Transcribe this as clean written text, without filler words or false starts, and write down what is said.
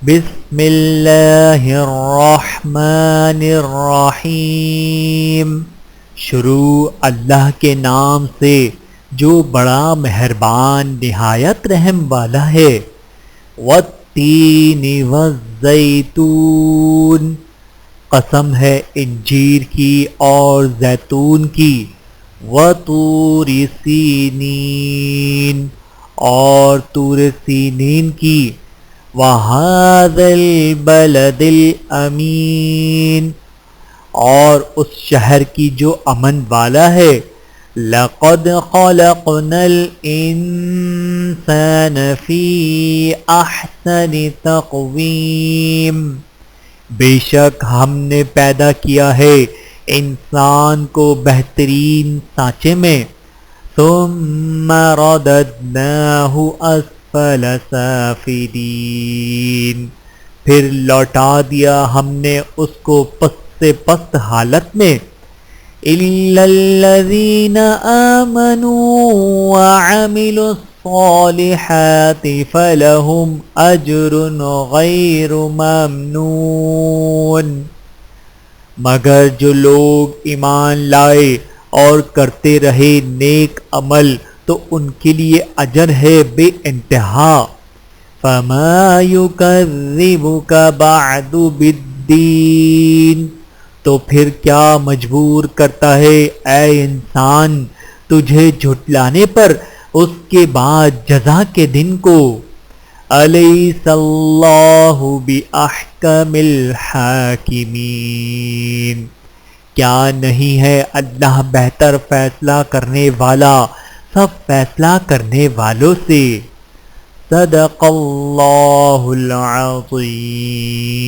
بسم اللہ الرحمن الرحیم، شروع اللہ کے نام سے جو بڑا مہربان نہایت رحم والا ہے۔ والتین والزیتون، قسم ہے انجیر کی اور زیتون کی۔ وطور سینین، اور طور سینین کی۔ وَهَذَا الْبَلَدِ الْأَمِينِ، اور اس شہر کی جو امن والا ہے۔ لَقَدْ خَلَقْنَا الْإِنسَانَ فِي أَحْسَنِ تَقْوِيمٍ، بے شک ہم نے پیدا کیا ہے انسان کو بہترین سانچے میں۔ ثُمَّ رَدَدْنَاهُ أَسْفَلَ سَافِلِينَ، پھر لوٹا دیا ہم نے اس کو پست سے پست حالت میں۔ إِلَّا الَّذِينَ آمَنُوا وَعَمِلُوا الصَّالِحَاتِ فَلَهُمْ أَجْرٌ غَيْرُ مَمْنُونٍ، مگر جو لوگ ایمان لائے اور کرتے رہے نیک عمل تو ان کے لیے اجر ہے بے انتہا۔ فَمَا يُكَذِّبُكَ بَعْدُ بِالدِّينِ، تو پھر کیا مجبور کرتا ہے اے انسان تجھے جھٹلانے پر اس کے بعد جزا کے دن کو۔ أَلَيْسَ اللَّهُ بِأَحْكَمِ الْحَاكِمِينَ، کیا نہیں ہے اللہ بہتر فیصلہ کرنے والا سب فیصلہ کرنے والوں سے۔ صدق اللہ العظیم۔